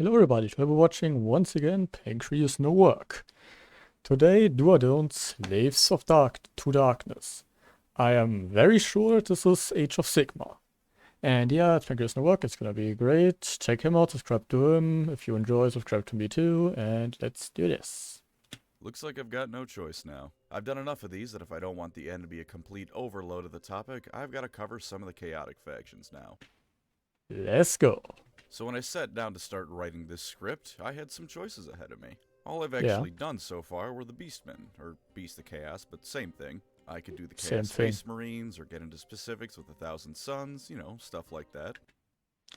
Hello everybody, today we're watching once again PancreasNoWork. Today, do or don't, Slaves of Darkness. I am very sure this is Age of Sigmar. And yeah, it's PancreasNoWork, it's gonna be great. Check him out, subscribe to him. If you enjoy, subscribe to me too, and let's do this. Looks like I've got no choice now. I've done enough of these that if I don't want the end to be a complete overload of the topic, I've got to cover some of the chaotic factions now. Let's go. So when I sat down to start writing this script, I had some choices ahead of me. All I've Yeah, actually done so far were the Beastmen, or Beast of Chaos, but same thing. I could do the same Chaos thing. Space Marines, or get into specifics with 1,000 Suns, you know, stuff like that.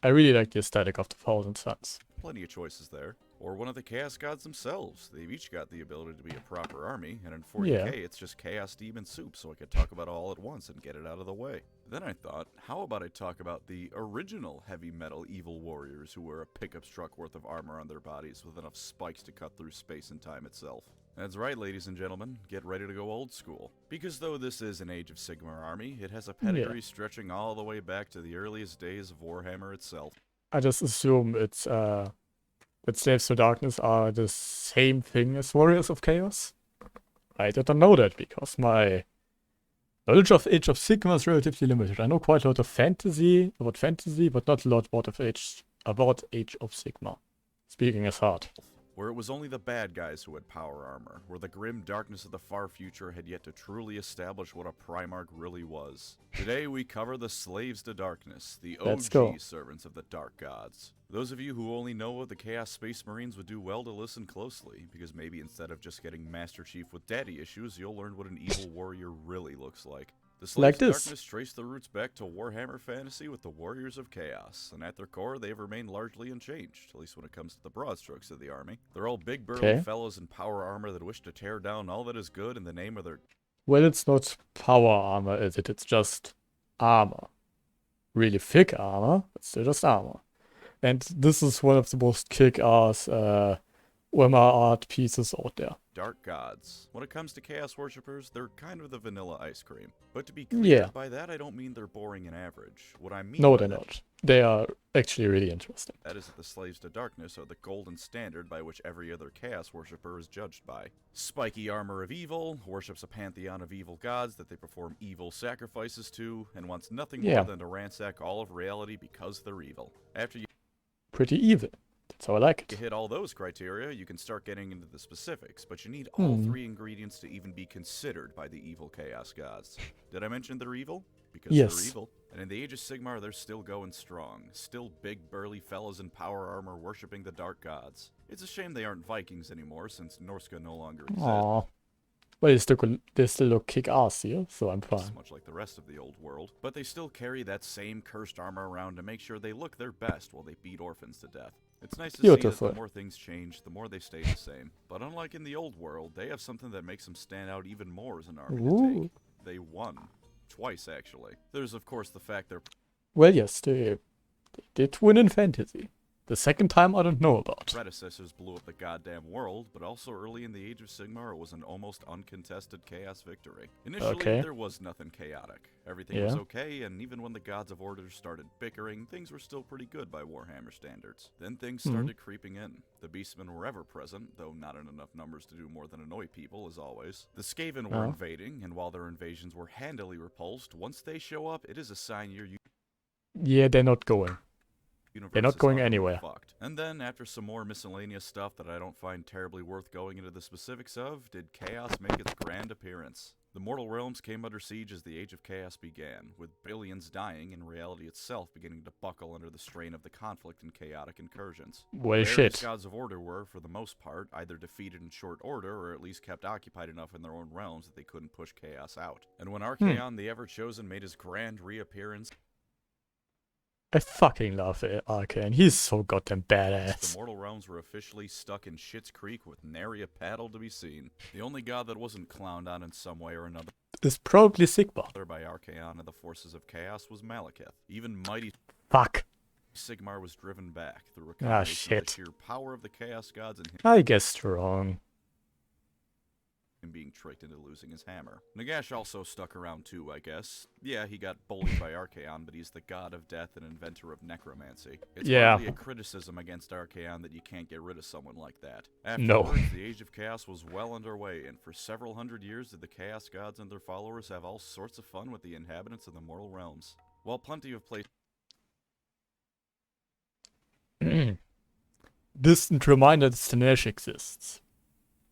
I really like the aesthetic of the Thousand Suns. Plenty of choices there. Or one of the Chaos Gods themselves. They've each got the ability to be a proper army, and in 40k Yeah, it's just Chaos Demon soup, so I could talk about it all at once and get it out of the way. Then I thought, how about I talk about the original heavy metal evil warriors who wear a pickup truck worth of armor on their bodies with enough spikes to cut through space and time itself. That's right, ladies and gentlemen, get ready to go old school. Because though this is an Age of Sigmar army, it has a pedigree stretching all the way back to the earliest days of Warhammer itself. I just assume it's that Slaves of Darkness are the same thing as Warriors of Chaos. I didn't know that because my knowledge of Age of Sigmar is relatively limited. I know quite a lot of about fantasy, but not a lot about Age of Sigmar. Speaking is hard. Where it was only the bad guys who had power armor, where the grim darkness of the far future had yet to truly establish what a Primarch really was. Today we cover the Slaves to Darkness, the Let's go. OG servants of the Dark Gods. Those of you who only know of the Chaos Space Marines would do well to listen closely, because maybe instead of just getting Master Chief with daddy issues, you'll learn what an evil warrior really looks like. The Slaves Like of this. Darkness trace their roots back to Warhammer fantasy with the Warriors of Chaos, and at their core, they've remained largely unchanged, at least when it comes to the broad strokes of the army. They're all big, burly Okay. fellows in power armor that wish to tear down all that is good in the name of their... Well, it's not power armor, is it? It's just armor. Really thick armor, but still just armor. And this is one of the most kick-ass Warhammer art pieces out there. Dark Gods. When it comes to Chaos Worshippers, they're kind of the vanilla ice cream. But to be clear, Yeah. by that I don't mean they're boring and average. What I mean No, by they're that not. They are actually really interesting. is that the Slaves to Darkness are the golden standard by which every other Chaos Worshipper is judged by. Spiky armor of evil, worships a pantheon of evil gods that they perform evil sacrifices to, and wants nothing Yeah. more than to ransack all of reality because they're evil. After you Pretty evil. That's how I like it. hit all those criteria, you can start getting into the specifics, but you need all three ingredients to even be considered by the evil Chaos Gods. Did I mention they're evil? Because Yes. they're evil. And in the Age of Sigmar, they're still going strong. Still big, burly fellas in power armor worshipping the Dark Gods. It's a shame they aren't Vikings anymore, since Norska no longer exists. Aww. Well, they still look kick-ass here, so I'm fine. Much like the rest of the old world. But they still carry that same cursed armor around to make sure they look their best while they beat orphans to death. It's nice to see that Beautiful. the more things change, the more they stay the same. But unlike in the old world, they have something that makes them stand out even more as an army to Ooh. take. They won. Twice, actually. There's, of course, the fact their Well, yes, they did win in fantasy. The second time I don't know about. predecessors blew up the goddamn world, but also early in the Age of Sigmar, it was an almost uncontested chaos victory. Initially, Okay. there was nothing chaotic. Everything was Yeah. okay, and even when the Gods of Order started bickering, things were still pretty good by Warhammer standards. Then things started creeping in. The Beastmen were ever present, though not in enough numbers to do more than annoy people, as always. The Skaven were Oh. invading, and while their invasions were handily repulsed, once they show up, it is a sign your Yeah, they're not going. universe They're not is going utterly anywhere. fucked. And then, after some more miscellaneous stuff that I don't find terribly worth going into the specifics of, did Chaos make its grand appearance. The mortal realms came under siege as the Age of Chaos began, with billions dying and reality itself beginning to buckle under the strain of the conflict and chaotic incursions. Well, The various shit. Gods of Order were, for the most part, either defeated in short order or at least kept occupied enough in their own realms that they couldn't push Chaos out. And when Archaon, the Ever-Chosen, made his grand reappearance, I fucking love Arcane. He's so goddamn the badass. mortal realms were officially stuck in Schitt's Creek with nary a paddle to be seen. The only god that wasn't clowned on in some way or another It's probably Sigmar. by Archaon and the forces of chaos was Malekith. Even mighty Fuck. Sigmar was driven back through a Ah, combination of shit. the sheer power of the chaos gods and I guess strong. him being tricked into losing his hammer. Nagash also stuck around too, I guess. Yeah, he got bullied by Archaon, but he's the god of death and inventor of necromancy. It's partly a criticism against Archaon that you can't get rid of someone like that. Afterwards, the Age of Chaos was well underway, and for several hundred years did the Chaos Gods and their followers have all sorts of fun with the inhabitants of the mortal realms. While plenty of places distant reminder that Stanesh exists.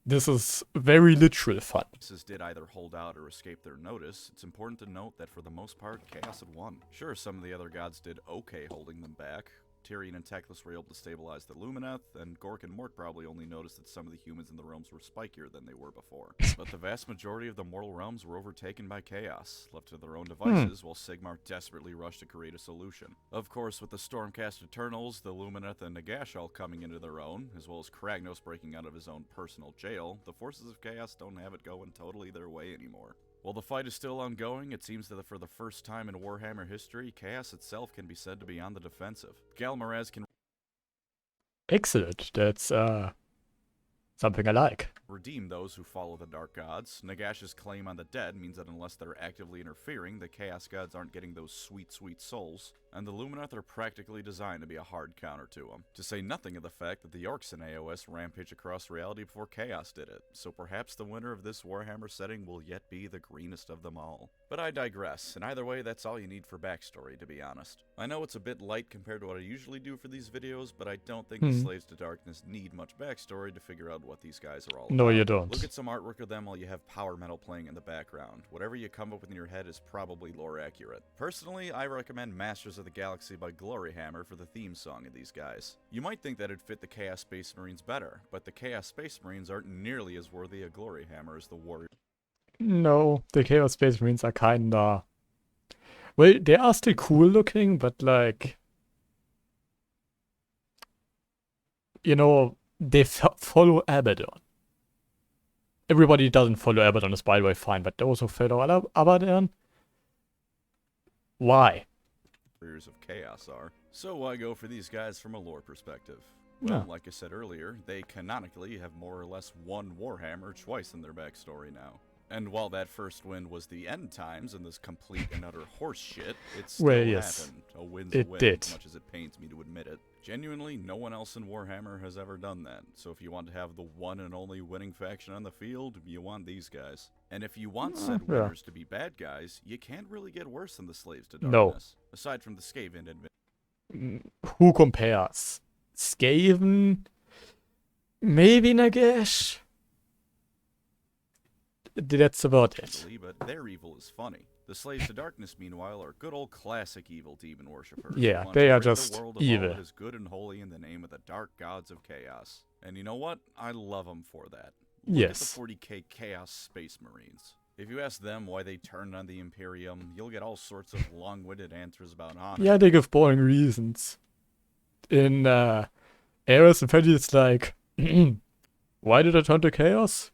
This is very literal fun. Did either hold out or escape their notice, it's important to note that for the most part, Chaos had won. Sure, some of the other gods did okay holding them back. Tyrion and Teclis were able to stabilize the Lumineth, and Gork and Mort probably only noticed that some of the humans in the realms were spikier than they were before. But the vast majority of the mortal realms were overtaken by Chaos, left to their own devices, while Sigmar desperately rushed to create a solution. Of course, with the Stormcast Eternals, the Lumineth, and Nagash all coming into their own, as well as Kragnos breaking out of his own personal jail, the forces of Chaos don't have it going totally their way anymore. While the fight is still ongoing, it seems that for the first time in Warhammer history, Chaos itself can be said to be on the defensive. Galmaraz can... Excellent. That's, something I like. Redeem those who follow the Dark Gods. Nagash's claim on the dead means that unless they're actively interfering, the Chaos Gods aren't getting those sweet, sweet souls, and the Lumineth are practically designed to be a hard counter to them. To say nothing of the fact that the Orcs in AOS rampage across reality before Chaos did it, so perhaps the winner of this Warhammer setting will yet be the greenest of them all. But I digress, and either way, that's all you need for backstory, to be honest. I know it's a bit light compared to what I usually do for these videos, but I don't think the Slaves to Darkness need much backstory to figure out what these guys are all about. No, you don't. Look at some artwork of them while you have power metal playing in the background. Whatever you come up with in your head is probably lore accurate. Personally, I recommend Masters of the Galaxy by Gloryhammer for the theme song of these guys. You might think that it'd fit the Chaos Space Marines better, but the Chaos Space Marines aren't nearly as worthy a Gloryhammer as the Warriors. No, the Chaos Space Marines are kinda... Well, they are still cool looking, but like... You know, they follow Abaddon. Everybody doesn't follow Abaddon is by the way fine, but those who follow Abaddon... Why? Warriors of Chaos are. So I go for these guys from a lore perspective. Well, like I said earlier, they canonically have more or less one Warhammer twice in their backstory now. And while that first win was the end times and this complete and utter horse shit, it still happened. A win's a win, as much as it pains me to admit it. Genuinely, no one else in Warhammer has ever done that. So if you want to have the one and only winning faction on the field, you want these guys. And if you want said winners to be bad guys, you can't really get worse than the Slaves to Darkness. Aside from the Skaven admit. Who compares? Skaven? Maybe Nagash? That's about it. But their evil is funny. The Slaves to Darkness, meanwhile, are good old classic evil demon worshippers. Yeah, they are just evil. That is good and holy in the name of the dark gods of chaos. And you know what? I love them for that. Look at the 40k Chaos Space Marines. If you ask them why they turned on the Imperium, you'll get all sorts of long-winded answers about honor. Yeah, they give boring reasons. In Eras and Fantasy, it's like, why did I turn to Chaos?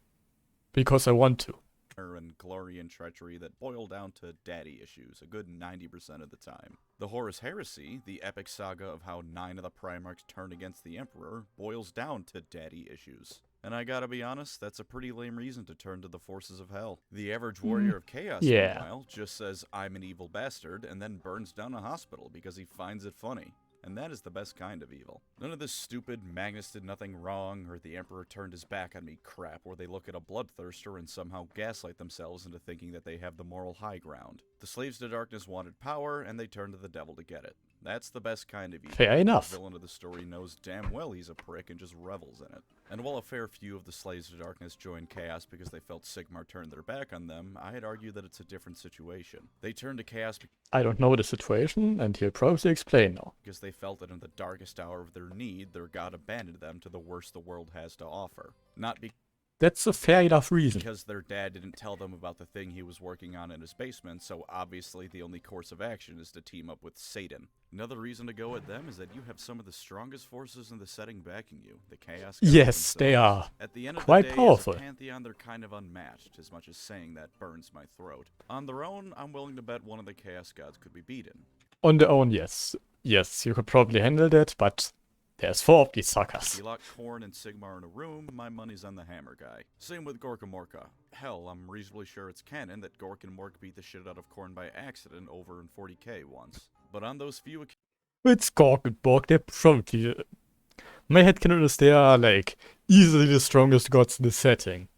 Because I want to. And glory and treachery that boil down to daddy issues a good 90% of the time. The Horus Heresy, the epic saga of how 9 of the Primarchs turned against the Emperor, boils down to daddy issues. And I gotta be honest, that's a pretty lame reason to turn to the forces of hell. The average warrior of chaos, meanwhile, just says, I'm an evil bastard, and then burns down a hospital because he finds it funny. And that is the best kind of evil. None of this stupid Magnus did nothing wrong or the Emperor turned his back on me crap where they look at a bloodthirster and somehow gaslight themselves into thinking that they have the moral high ground. The Slaves to Darkness wanted power and they turned to the devil to get it. That's the best kind of evil. Fair enough. The villain of the story knows damn well he's a prick and just revels in it. And while a fair few of the Slaves to Darkness joined Chaos because they felt Sigmar turned their back on them, I'd argue that it's a different situation. They turned to Chaos I don't know the situation, and he'll probably explain now. Because they felt that in the darkest hour of their need, their god abandoned them to the worst the world has to offer. Not because that's a fair enough reason. Because their dad didn't tell them about the thing he was working on in his basement, so obviously the only course of action is to team up with Satan. Another reason to go at them is that you have some of the strongest forces in the setting backing you, the Chaos Gods. Yes, they are at the end of quite the day, powerful. As a pantheon, they're kind of unmatched, as much as saying that burns my throat. On their own, I'm willing to bet one of the Chaos Gods could be beaten. On their own, yes. Yes, you could probably handle that, but There's 4 of these If suckers. you lock Khorne and Sigmar in a room, my money's on the hammer guy. Same with Gork and Morka. Hell, I'm reasonably sure it's canon that Gork and Mork beat the shit out of Khorne by accident over in 40k once. But on those few occasions, It's Gork and Borg, they're probably... My headcanon is they are, like, easily the strongest gods in the setting.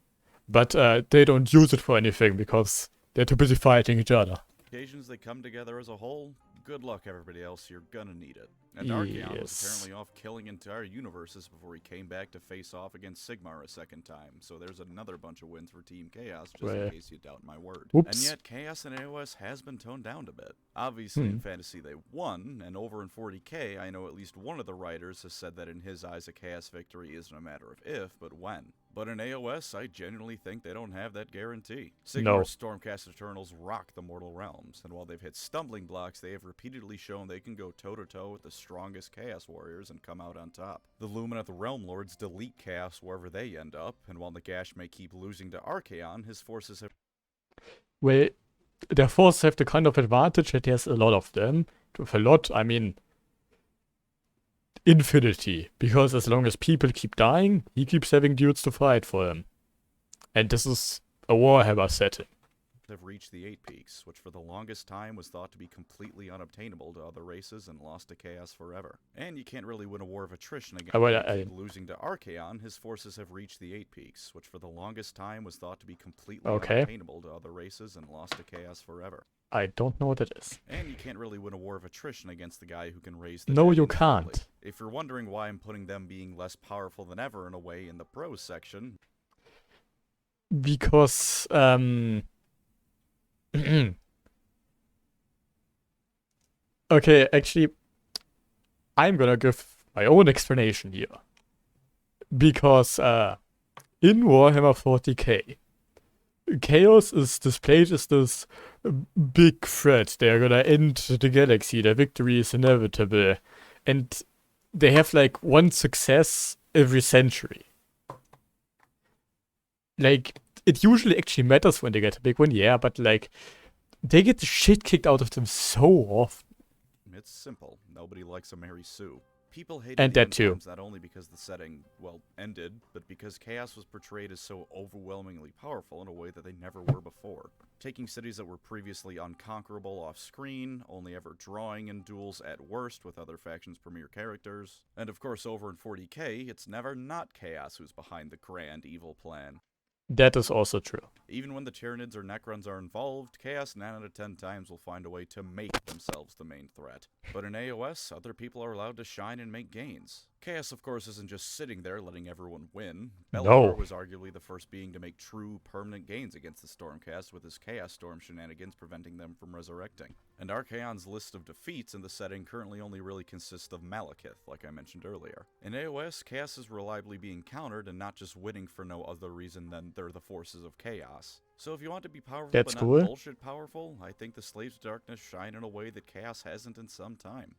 But they don't use it for anything, because they're too busy fighting each other. they come together as a whole, good luck everybody else, you're gonna need it. And Archaon was apparently off killing entire universes before he came back to face off against Sigmar a second time, so there's another bunch of wins for Team Chaos, just in case you doubt my word. Oops. And yet, Chaos in AOS has been toned down a bit. Obviously, in Fantasy they won, and over in 40k, I know at least one of the writers has said that in his eyes a Chaos victory isn't a matter of if, but when. But in AOS, I genuinely think they don't have that guarantee. Sigmar's Stormcast Eternals rock the mortal realms, and while they've hit stumbling blocks, they have repeatedly shown they can go toe-to-toe with the strongest Chaos Warriors and come out on top. The Lumineth Realm Lords delete Chaos wherever they end up, and while Nagash may keep losing to Archaon, his forces have... Well, their forces have the kind of advantage that there's a lot of them. With a lot, I mean... infinity. Because as long as people keep dying, he keeps having dudes to fight for him. And this is a Warhammer setting. Have reached the 8 Peaks, which for the longest time was thought to be completely unobtainable to other races and lost to Chaos forever. And you can't really win a war of attrition against losing to Archaon. His forces have reached the 8 Peaks, which for the longest time was thought to be completely unobtainable to other races and lost to Chaos forever. I don't know what it is. And you can't really win a war of attrition against the guy who can raise the No, dead you instantly. can't. If you're wondering why I'm putting them being less powerful than ever in a way in the pros section... Because, okay, actually, I'm gonna give my own explanation here. Because, in Warhammer 40k, Chaos is displayed as this big threat. They're gonna end the galaxy, their victory is inevitable. And they have, like, one success every century. Like, it usually actually matters when they get a big win, yeah, but, like, they get the shit kicked out of them so often. It's simple. Nobody likes a Mary Sue. People hated And the that too. End Times not only because the setting, well, ended, but because Chaos was portrayed as so overwhelmingly powerful in a way that they never were before. Taking cities that were previously unconquerable off-screen, only ever drawing in duels at worst with other factions' premier characters. And of course over in 40k, it's never not Chaos who's behind the grand evil plan. That is also true. Even when the Tyranids or Necrons are involved, Chaos 9 out of 10 times will find a way to make themselves the main threat. But in AOS, other people are allowed to shine and make gains. Chaos, of course, isn't just sitting there letting everyone win. Bellator was arguably the first being to make true, permanent gains against the Stormcast, with his Chaos Storm shenanigans preventing them from resurrecting. And Archaon's list of defeats in the setting currently only really consists of Malekith, like I mentioned earlier. In AOS, Chaos is reliably being countered and not just winning for no other reason than they're the forces of Chaos. So if you want to be powerful but not bullshit powerful, I think the Slaves of Darkness shine in a way that Chaos hasn't in some time.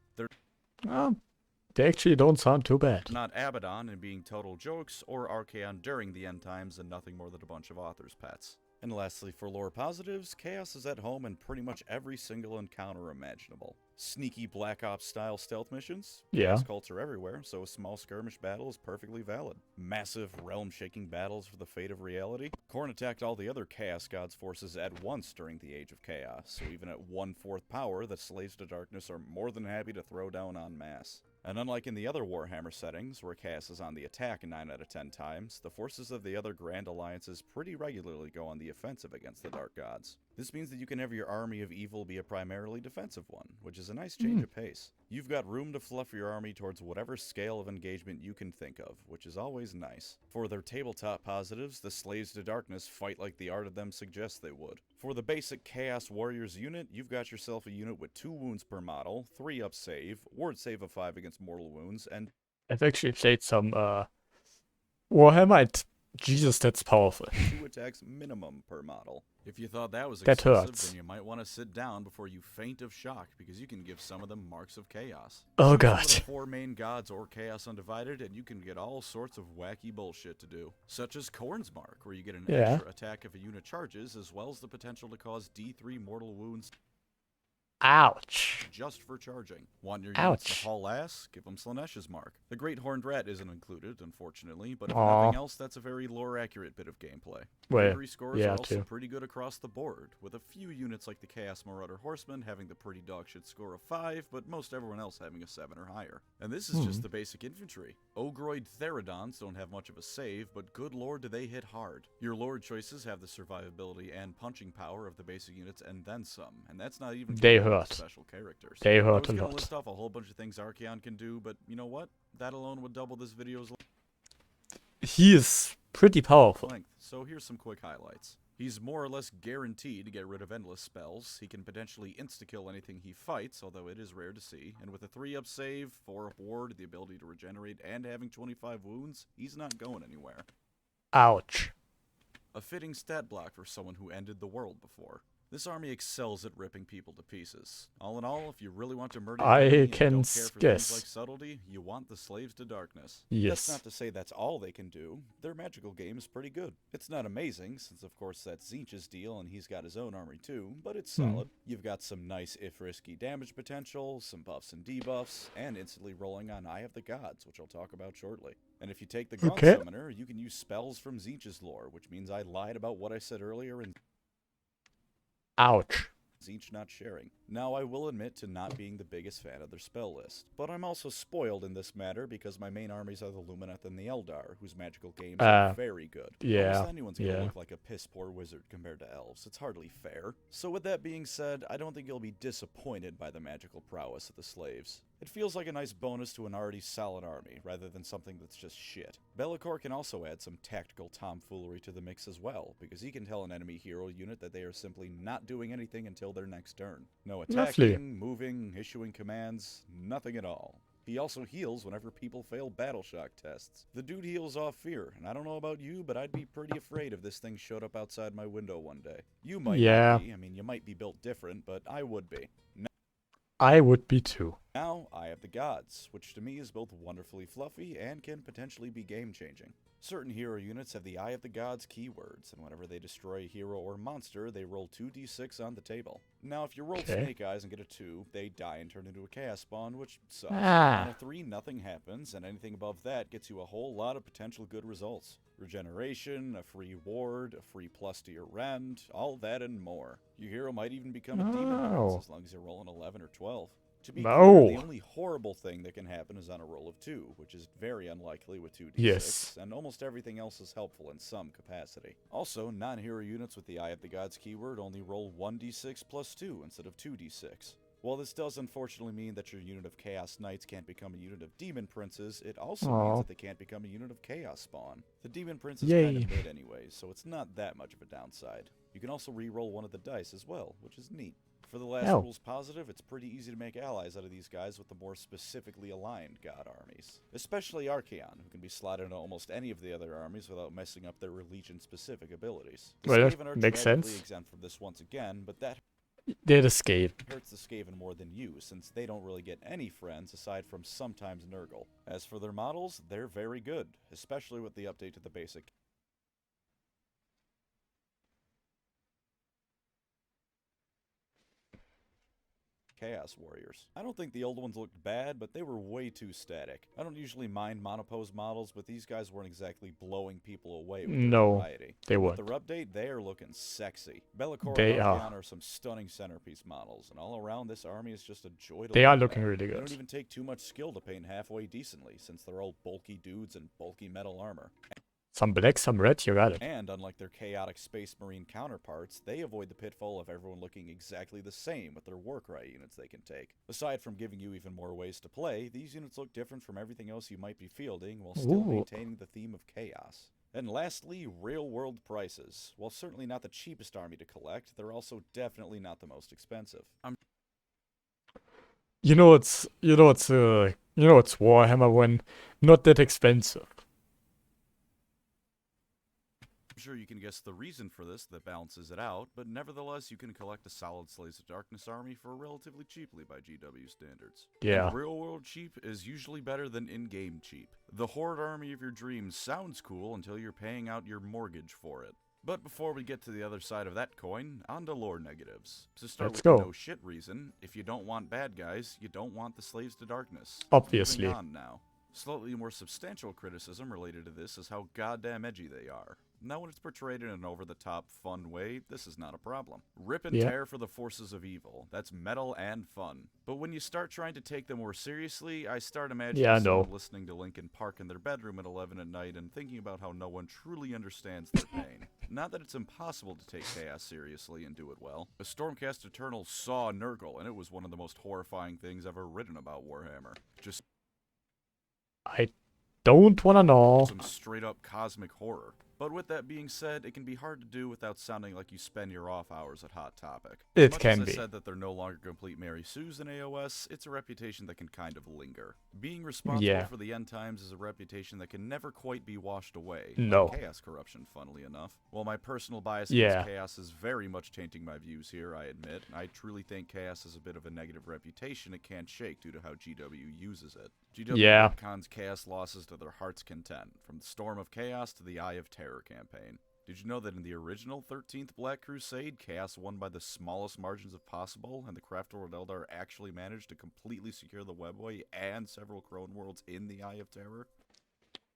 They actually don't sound too bad. Not Abaddon and being total jokes, or Archaon during the end times and nothing more than a bunch of authors' pets. And lastly, for lore positives, Chaos is at home in pretty much every single encounter imaginable. Sneaky Black Ops style stealth missions? Chaos cults are everywhere, so a small skirmish battle is perfectly valid. Massive, realm-shaking battles for the fate of reality? Khorne attacked all the other Chaos God's forces at once during the Age of Chaos, so even at 1/4 power, the Slaves to Darkness are more than happy to throw down en masse. And unlike in the other Warhammer settings, where Chaos is on the attack 9 out of 10 times, the forces of the other Grand Alliances pretty regularly go on the offensive against the Dark Gods. This means that you can have your army of evil be a primarily defensive one, which is a nice change of pace. You've got room to fluff your army towards whatever scale of engagement you can think of, which is always nice. For their tabletop positives, the Slaves to Darkness fight like the art of them suggests they would. For the basic Chaos Warriors unit, you've got yourself a unit with 2 wounds per model, 3 up save, ward save of 5 against mortal wounds, and... I've actually played some Warhammer. Jesus, that's powerful. 2 attacks minimum per model. If you thought that was That excessive, hurts. then you might want to sit down before you faint of shock, because you can give some of them marks of chaos. Oh Choose god. one of the 4 main gods or Chaos Undivided, and you can get all sorts of wacky bullshit to do. Such as Khorne's Mark, where you get an extra attack if a unit charges, as well as the potential to cause D3 mortal wounds. Ouch. just for charging. Want your units to Ouch. haul ass? Give them Slanesh's Mark. The Great Horned Rat isn't included, unfortunately, but if Aw. nothing else, that's a very lore-accurate bit of gameplay. Well, Bravery scores yeah, are also too. pretty good across the board, with a few units like the Chaos Marauder Horseman having the pretty dogshit score of 5, but most everyone else having a 7 or higher. And this is just the basic infantry. Ogroid Therodons don't have much of a save, but good lord do they hit hard. Your lord choices have the survivability and punching power of the basic units and then some, and that's not even They counting the hurt. special characters. They I hurt was a gonna lot. list off a whole bunch of things Archaon can do, but you know what? That alone would double this video's He is pretty powerful. length, so here's some quick highlights. He's more or less guaranteed to get rid of endless spells. He can potentially insta-kill anything he fights, although it is rare to see. And with a 3-up save, 4-up ward, the ability to regenerate, and having 25 wounds, he's not going anywhere. Ouch. A fitting stat block for someone who ended the world before. This army excels at ripping people to pieces. All in all, if you really want to murder I your enemy and can don't care for guess. things like subtlety, you want the Slaves to Darkness. Yes. That's not to say that's all they can do. Their magical game is pretty good. It's not amazing, since of course that's Tzeentch's deal and he's got his own army too, but it's solid. You've got some nice if risky damage potential, some buffs and debuffs, and instantly rolling on Eye of the Gods, which I'll talk about shortly. And if you take the Grunt Okay. Summoner, you can use spells from Tzeentch's lore, which means I lied about what I said earlier and Ouch. Tzeentch not sharing. Now, I will admit to not being the biggest fan of their spell list, but I'm also spoiled in this matter because my main armies are the Lumineth and the Eldar, whose magical games are very good. yeah, Almost anyone's gonna yeah. look like a piss-poor wizard compared to elves. It's hardly fair. So with that being said, I don't think you'll be disappointed by the magical prowess of the Slaves. It feels like a nice bonus to an already solid army, rather than something that's just shit. Be'lakor can also add some tactical tomfoolery to the mix as well, because he can tell an enemy hero unit that they are simply not doing anything until their next turn. No attacking, Lovely. moving, issuing commands, nothing at all. He also heals whenever people fail battle shock tests. The dude heals off fear, and I don't know about you, but I'd be pretty afraid if this thing showed up outside my window one day. You might Yeah. not be, I mean, you might be built different, but I would be. I would be too. Now, Eye of the Gods, which to me is both wonderfully fluffy and can potentially be game-changing. Certain hero units have the Eye of the Gods keywords, and whenever they destroy a hero or monster, they roll 2d6 on the table. Now, if you roll Okay. Snake Eyes and get a 2, they die and turn into a Chaos Spawn, which sucks. Ah. On a 3, nothing happens, and anything above that gets you a whole lot of potential good results. Regeneration, a free ward, a free plus to your rend, all that and more. Your hero might even become a demon prince as long as you roll an 11 or 12. To be clear, the only horrible thing that can happen is on a roll of 2, which is very unlikely with 2d6, Yes. and almost everything else is helpful in some capacity. Also, non-hero units with the Eye of the Gods keyword only roll 1d6 plus 2 instead of 2d6. While this does unfortunately mean that your unit of Chaos Knights can't become a unit of Demon Princes, it also means that they can't become a unit of Chaos Spawn. The Demon Prince is kind of mid anyways, so it's not that much of a downside. You can also re-roll one of the dice as well, which is neat. For the last rules positive, it's pretty easy to make allies out of these guys with the more specifically aligned god armies. Especially Archaon, who can be slotted into almost any of the other armies without messing up their Legion-specific abilities. The Well, Skaven are that makes tragically sense. exempt from this once again, but that They're the Skaven. hurts the Skaven more than you, since they don't really get any friends aside from sometimes Nurgle. As for their models, they're very good, especially with the update to the basic Chaos Warriors. I don't think the old ones looked bad, but they were way too static. I don't usually mind monopose models, but these guys weren't exactly blowing people away with their variety. They With weren't. their update, they are looking sexy. Be'lakor They and are. Archaon are some stunning centerpiece models, and all around this army is just a joy to They are look looking at. really They good. don't even take too much skill to paint halfway decently, since they're all bulky dudes and bulky metal armor. Some black, some red, you got it. And unlike their chaotic Space Marine counterparts, they avoid the pitfall of everyone looking exactly the same with their Warcry units they can take. Aside from giving you even more ways to play, these units look different from everything else you might be fielding while still maintaining the theme of chaos. And lastly, real-world prices. While certainly not the cheapest army to collect, they're also definitely not the most expensive. You know it's Warhammer when not that expensive. I'm sure you can guess the reason for this that balances it out, but nevertheless you can collect a solid Slaves of Darkness army for relatively cheaply by GW standards. Yeah. And real-world cheap is usually better than in-game cheap. The Horde army of your dreams sounds cool until you're paying out your mortgage for it. But before we get to the other side of that coin, on to lore negatives. To start Let's with go. the no shit reason, if you don't want bad guys, you don't want the slaves to darkness. Obviously. Moving on now. Slightly more substantial criticism related to this is how goddamn edgy they are. Now when it's portrayed in an over-the-top, fun way, this is not a problem. Rip and tear for the forces of evil. That's metal and fun. But when you start trying to take them more seriously, I start imagining someone listening to Linkin Park in their bedroom at 11 at night and thinking about how no one truly understands their pain. Not that it's impossible to take chaos seriously and do it well. A Stormcast Eternal saw Nurgle, and it was one of the most horrifying things ever written about Warhammer. Just I don't wanna know. some straight-up cosmic horror. But with that being said, it can be hard to do without sounding like you spend your off hours at Hot Topic. It can Much be. as I said that they're no longer complete Mary Sues in AOS, it's a reputation that can kind of linger. Being responsible for the end times is a reputation that can never quite be washed away. No. Like chaos corruption, funnily enough. While my personal bias against chaos is very much tainting my views here, I admit, I truly think chaos has a bit of a negative reputation it can't shake due to how GW uses it. GW retcons chaos losses to their heart's content, from the Storm of Chaos to the Eye of Terror campaign. Did you know that in the original 13th Black Crusade, Chaos won by the smallest margins of possible, and the Craft World Eldar actually managed to completely secure the Webway and several Crone worlds in the Eye of Terror?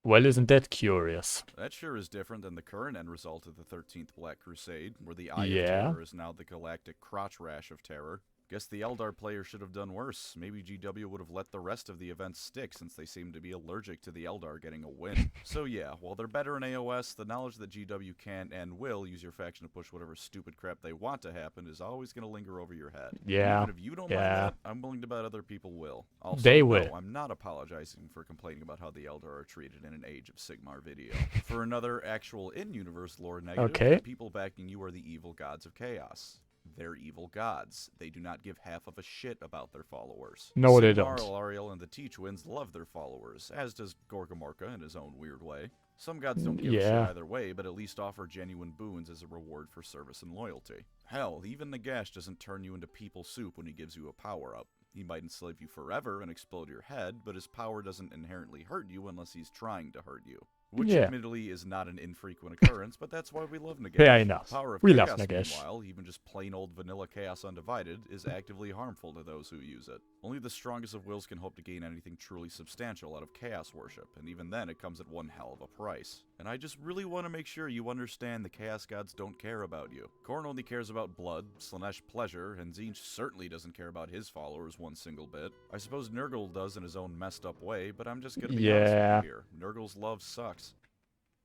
Well, isn't that curious? That sure is different than the current end result of the 13th Black Crusade, where the Eye of Terror is now the galactic crotch rash of terror. Guess the Eldar player should have done worse. Maybe GW would have let the rest of the events stick since they seem to be allergic to the Eldar getting a win. So yeah, while they're better in AOS, the knowledge that GW can and will use your faction to push whatever stupid crap they want to happen is always going to linger over your head. Yeah. Even if you don't mind that, I'm willing to bet other people will. Also, They will. No, I'm not apologizing for complaining about how the Eldar are treated in an Age of Sigmar video. For another actual in-universe lore negative, the people backing you are the evil gods of chaos. They're evil gods. They do not give half of a shit about their followers. No, they don't. Ariel and the T-Twins love their followers, as does Gorgamorka in his own weird way. Some gods don't give a shit either way, but at least offer genuine boons as a reward for service and loyalty. Hell, even Nagash doesn't turn you into people soup when he gives you a power-up. He might enslave you forever and explode your head, but his power doesn't inherently hurt you unless he's trying to hurt you. Which admittedly is not an infrequent occurrence, but that's why we love Nagash. Fair enough. The power of We chaos, love Nagash. Meanwhile, even just plain old vanilla chaos undivided, is actively harmful to those who use it. Only the strongest of wills can hope to gain anything truly substantial out of chaos worship, and even then it comes at one hell of a price. And I just really want to make sure you understand the chaos gods don't care about you. Khorne only cares about blood, Slaanesh pleasure, and Tzeentch certainly doesn't care about his followers one single bit. I suppose Nurgle does in his own messed up way, but I'm just gonna be honest with you here. Nurgle's love sucks.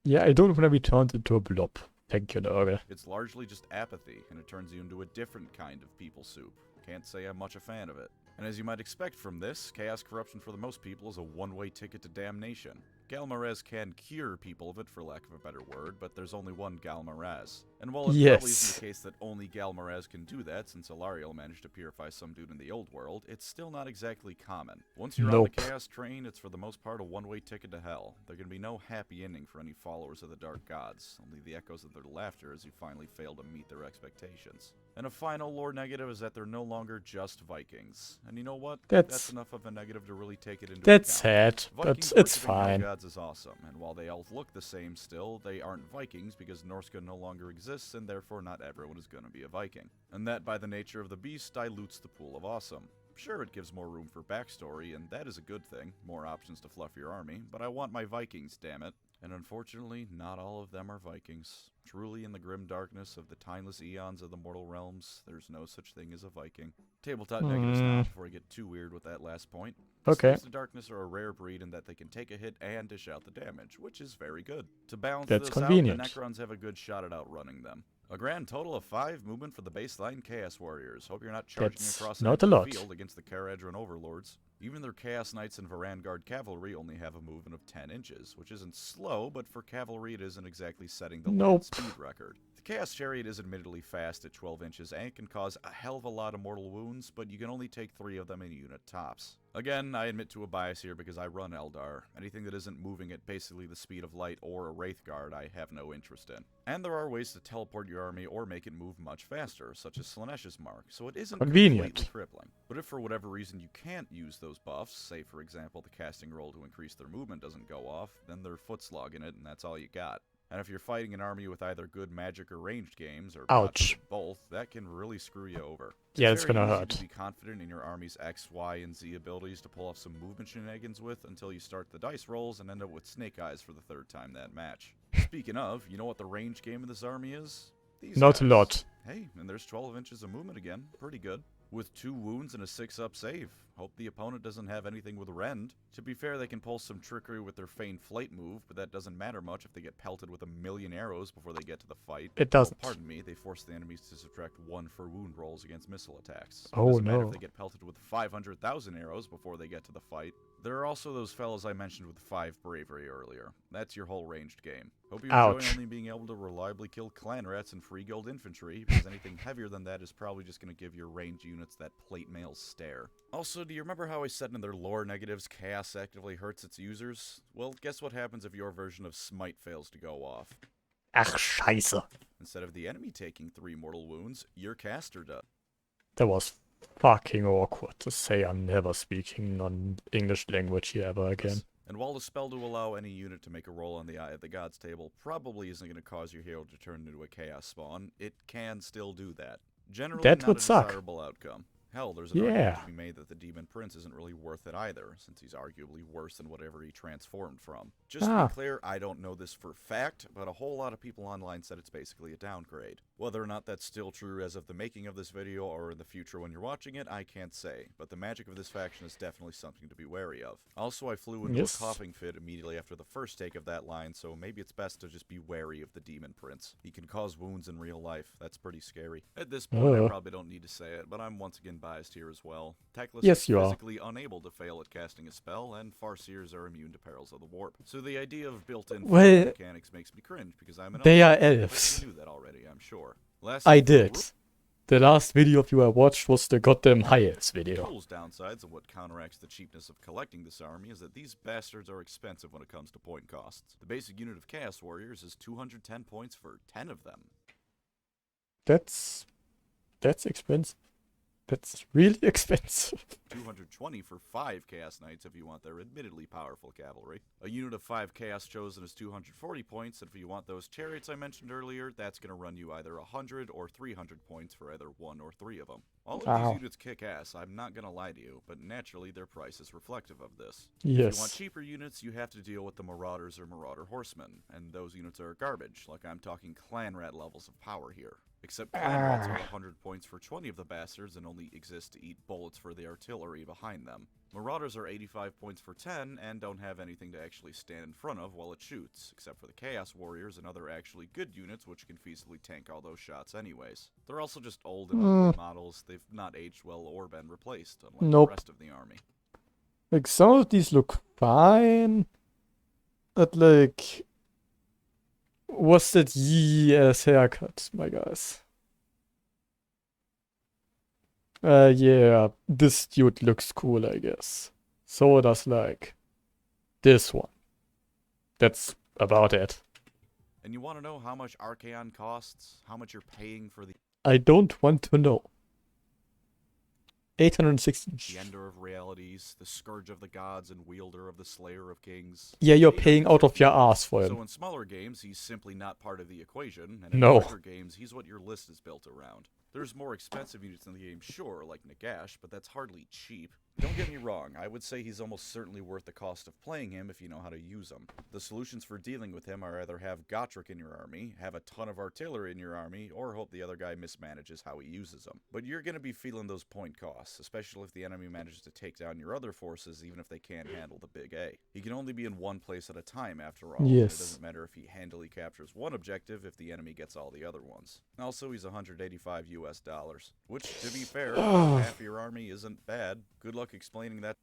Yeah, I don't want to be turned into a blob. Thank you, Nurgle. It's largely just apathy, and it turns you into a different kind of people soup. Can't say I'm much a fan of it. And as you might expect from this, chaos corruption for the most people is a one-way ticket to damnation. Galmarez can cure people of it, for lack of a better word, but there's only one Galmarez. And while it probably isn't the case that only Galmarez can do that, since Alariel managed to purify some dude in the old world, it's still not exactly common. Once you're on the chaos train, it's for the most part a one-way ticket to hell. There can be no happy ending for any followers of the Dark Gods, only the echoes of their laughter as you finally fail to meet their expectations. And a final lore negative is that they're no longer just Vikings. And you know what? That's enough of a negative to really take it into account. That's sad, but it's fine. Gods is awesome, and while they all look the same still, they aren't Vikings because Norsca no longer exists, and therefore not everyone is going to be a Viking. And that, by the nature of the beast, dilutes the pool of awesome. Sure, it gives more room for backstory, and that is a good thing, more options to fluff your army, but I want my Vikings, damn it. And unfortunately, not all of them are Vikings. Truly, in the grim darkness of the timeless eons of the mortal realms, there's no such thing as a Viking. Tabletop negatives now, before I get too weird with that last point. Slaves to Darkness are a rare breed in that they can take a hit and dish out the damage, which is very good. To balance this out, the Necrons have a good shot at outrunning them. A grand total of 5 movement for the baseline Chaos Warriors. Hope you're not charging across the field against the Caradron Overlords. Even their Chaos Knights and Varangard Cavalry only have a movement of 10 inches, which isn't slow, but for cavalry it isn't exactly setting the land speed record. The Chaos Chariot is admittedly fast at 12 inches and can cause a hell of a lot of mortal wounds, but you can only take 3 of them in a unit tops. Again, I admit to a bias here because I run Eldar. Anything that isn't moving at basically the speed of light or a Wraith Guard I have no interest in. And there are ways to teleport your army or make it move much faster, such as Slaanesh's Mark, so it isn't completely crippling. But if for whatever reason you can't use those buffs, say for example the casting roll to increase their movement doesn't go off, then they're foot slogging it and that's all you got. And if you're fighting an army with either good magic or ranged games, or Ouch. both, that can really screw you over. Yeah, it's it's very gonna easy hurt. to be confident in your army's X, Y, and Z abilities to pull off some movement shenanigans with until you start the dice rolls and end up with snake eyes for the third time that match. Speaking of, you know what the range game of this army is? These Not a guys. lot. Hey, and there's 12 inches of movement again. Pretty good. With 2 wounds and a 6-up save. Hope the opponent doesn't have anything with rend. To be fair, they can pull some trickery with their feigned flight move, but that doesn't matter much if they get pelted with 1,000,000 arrows before they get to the fight. It doesn't. Oh, pardon me, they force the enemies to subtract 1 for wound rolls against missile attacks. Oh, Doesn't matter no. if they get pelted with 500,000 arrows before they get to the fight. There are also those fellas I mentioned with 5 bravery earlier. That's your whole ranged game. Hope you enjoy Ouch. only being able to reliably kill clan rats and free gold infantry, because anything heavier than that is probably just going to give your ranged units that plate mail stare. Also, do you remember how I said in their lore negatives chaos actively hurts its users? Well, guess what happens if your version of smite fails to go off? Ach, scheiße. Instead of the enemy taking 3 mortal wounds, your caster does. That was fucking awkward to say I'm never speaking non-English language here ever again. And while the spell to allow any unit to make a roll on the Eye of the Gods table probably isn't going to cause your hero to turn into a chaos spawn, it can still do that. Generally That not would a suck. desirable outcome. Hell, there's an Yeah. argument to be made that the Demon Prince isn't really worth it either, since he's arguably worse than whatever he transformed from. Just to be clear, I don't know this for fact, but a whole lot of people online said it's basically a downgrade. Whether or not that's still true as of the making of this video or in the future when you're watching it, I can't say, but the magic of this faction is definitely something to be wary of. Also, I flew into Yes. a coughing fit immediately after the first take of that line, so maybe it's best to just be wary of the Demon Prince. He can cause wounds in real life. That's pretty scary. At this point, I probably don't need to say it, but I'm once again biased here as well. Teclis Yes, is you are. physically unable to fail at casting a spell, and Farseers are immune to perils of the warp. So the idea of built-in Well, mechanics makes me cringe, because I'm an they are elf. elves. But you knew that already, I'm sure. I did. The last video of you I watched was the goddamn High Elves video. Rules downsides, and what counteracts the cheapness of collecting this army, is that these bastards are expensive when it comes to point costs. The basic unit of Chaos Warriors is 210 points for 10 of them. That's expensive. That's really expensive. 220 for 5 Chaos Knights if you want their admittedly powerful cavalry. A unit of 5 Chaos Chosen is 240 points, and if you want those chariots I mentioned earlier, that's going to run you either 100 or 300 points for either 1 or 3 of them. All of these units kick ass, I'm not going to lie to you, but naturally their price is reflective of this. If you want Yes. cheaper units, you have to deal with the Marauders or Marauder Horsemen, and those units are garbage, like I'm talking Clan Rat levels of power here. Except Clan Rats are 100 points for 20 of the bastards and only exist to eat bullets for the artillery behind them. Marauders are 85 points for 10 and don't have anything to actually stand in front of while it shoots, except for the Chaos Warriors and other actually good units which can feasibly tank all those shots anyways. They're also just old and ugly models, they've not aged well or been replaced, unlike Nope. the rest of the army. Like, some of these look fine. But, like... What's that yee-ass haircut, my guys? Yeah, this dude looks cool, I guess. So does, like, this one. That's about it. And you want to know how much Archaon costs? How much you're paying for the I don't want to know. 860. the Ender of Realities, the Scourge of the Gods, and Wielder of the Slayer of Kings? Yeah, you're paying out of your ass for So him. in smaller games, he's simply not part of the equation, and in No. larger games, he's what your list is built around. There's more expensive units in the game, sure, like Nagash, but that's hardly cheap. Don't get me wrong, I would say he's almost certainly worth the cost of playing him if you know how to use him. The solutions for dealing with him are either have Gotrek in your army, have a ton of artillery in your army, or hope the other guy mismanages how he uses them. But you're going to be feeling those point costs, especially if the enemy manages to take down your other forces even if they can't handle the big A. He can only be in one place at a time after all, Yes. and it doesn't matter if he handily captures one objective if the enemy gets all the other ones. Also, he's $185 US, which, to be fair, half your army isn't bad. Good luck explaining that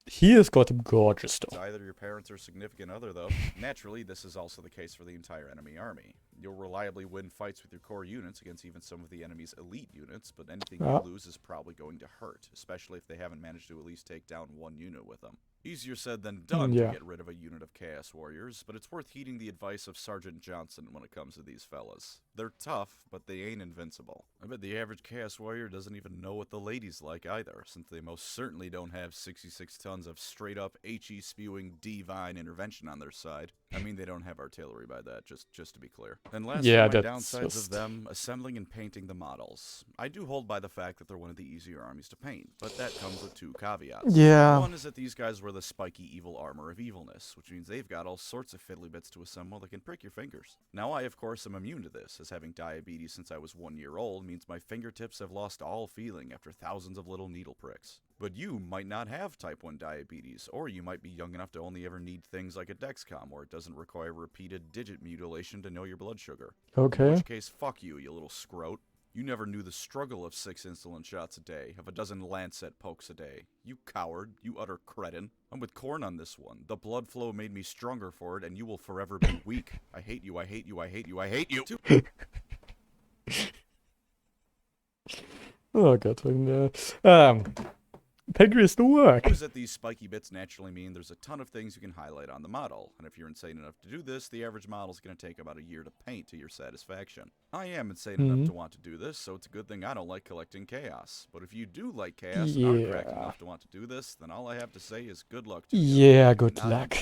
He has got him gorgeous, to though. either your parents or significant other, though. Naturally, this is also the case for the entire enemy army. You'll reliably win fights with your core units against even some of the enemy's elite units, but anything you lose is probably going to hurt, especially if they haven't managed to at least take down one unit with them. Easier said than done Yeah. to get rid of a unit of Chaos Warriors, but it's worth heeding the advice of Sergeant Johnson when it comes to these fellas. They're tough, but they ain't invincible. I bet the average Chaos Warrior doesn't even know what the ladies like either, since they most certainly don't have 66 tons of straight-up HE spewing divine intervention on their side. I mean, they don't have artillery by that, just to be clear. And lastly, Yeah, my that's downsides just... of them assembling and painting the models. I do hold by the fact that they're one of the easier armies to paint, but that comes with two caveats. Yeah. One is that these guys wear the spiky evil armor of evilness, which means they've got all sorts of fiddly bits to assemble that can prick your fingers. Now, I of course am immune to this, as having diabetes since I was 1 year old means my fingertips have lost all feeling after thousands of little needle pricks. But you might not have type 1 diabetes, or you might be young enough to only ever need things like a Dexcom, where it doesn't require repeated digit mutilation to know your blood sugar. Okay. In which case, fuck you, you little scrote. You never knew the struggle of 6 insulin shots a day, of a dozen Lancet pokes a day. You coward, you utter cretin. I'm with Korn on this one. The blood flow made me stronger for it, and you will forever be weak. I hate you, I hate you, I hate you, I hate you! Oh Gott. PancreasNoWork. News that these spiky bits naturally mean there's a ton of things you can highlight on the model, and if you're insane enough to do this, the average model is going to take about a year to paint to your satisfaction. I am insane enough to want to do this, so it's a good thing I don't like collecting chaos. But if you do like chaos and aren't cracked enough to want to do this, then all I have to say is good luck to you. Yeah, good luck.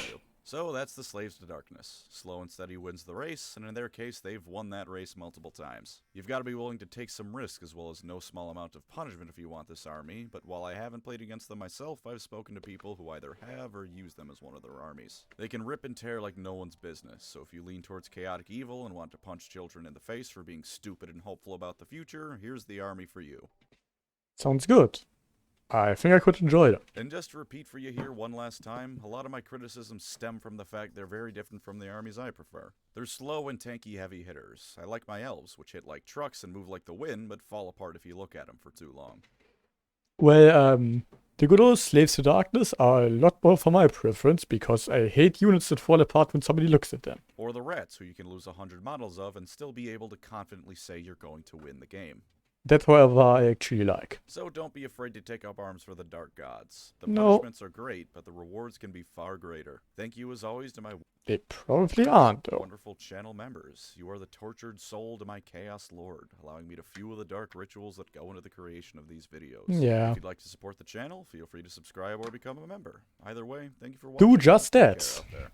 So that's the Slaves to Darkness. Slow and steady wins the race, and in their case, they've won that race multiple times. You've got to be willing to take some risk as well as no small amount of punishment if you want this army, but while I haven't played against them myself, I've spoken to people who either have or use them as one of their armies. They can rip and tear like no one's business, so if you lean towards chaotic evil and want to punch children in the face for being stupid and hopeful about the future, here's the army for you. Sounds good. I think I could enjoy that. And just to repeat for you here one last time, a lot of my criticisms stem from the fact they're very different from the armies I prefer. They're slow and tanky heavy hitters. I like my elves, which hit like trucks and move like the wind, but fall apart if you look at them for too long. Well, the good old Slaves to Darkness are a lot more for my preference, because I hate units that fall apart when somebody looks at them. Or the rats, who you can lose 100 models of and still be able to confidently say you're going to win the game. That, however, I actually like. So don't be afraid to take up arms for the Dark Gods. The No. punishments are great, but the rewards can be far greater. Thank you as always to my They probably aren't, though. wonderful channel members. You are the tortured soul to my Chaos Lord, allowing me to fuel the dark rituals that go into the creation of these videos. Yeah. If you'd like to support the channel, feel free to subscribe or become a member. Either way, thank you for watching. Do just Take care that. out there.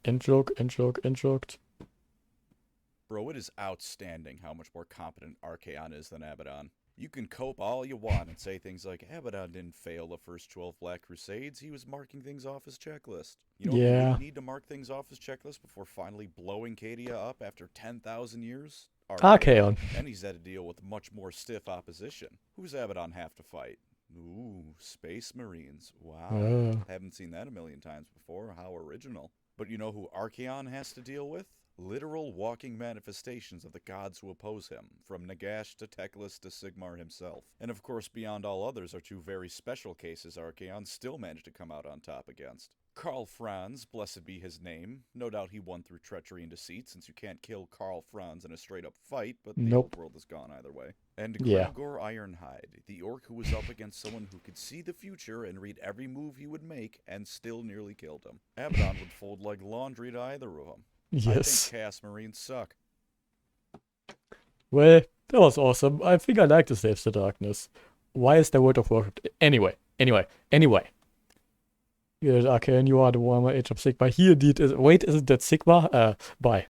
In-joke. Bro, it is outstanding how much more competent Archaon is than Abaddon. You can cope all you want and say things like, Abaddon didn't fail the first 12 Black Crusades, he was marking things off his checklist. You know, Yeah. you need to mark things off his checklist before finally blowing Cadia up after 10,000 years? Archaon. And he's had to deal with much more stiff opposition. Who's Abaddon have to fight? Ooh, Space Marines. Wow. Haven't seen that a million times before. How original. But you know who Archaon has to deal with? Literal walking manifestations of the gods who oppose him, from Nagash to Teclis to Sigmar himself. And of course, beyond all others are two very special cases Archaon still managed to come out on top against. Karl Franz, blessed be his name. No doubt he won through treachery and deceit, since you can't kill Karl Franz in a straight-up fight, but the old world is gone either way. And Yeah. Gregor Ironhide, the orc who was up against someone who could see the future and read every move he would make, and still nearly killed him. Abaddon would fold like laundry to either of them. I Yes. think Chaos Marines suck. Well, that was awesome. I think I like the Slaves to Darkness. Why is there World of Warcraft? Anyway. Yeah, Archaon, you are the warmer Age of Sigmar. Here, indeed. Wait, isn't that Sigmar? Bye.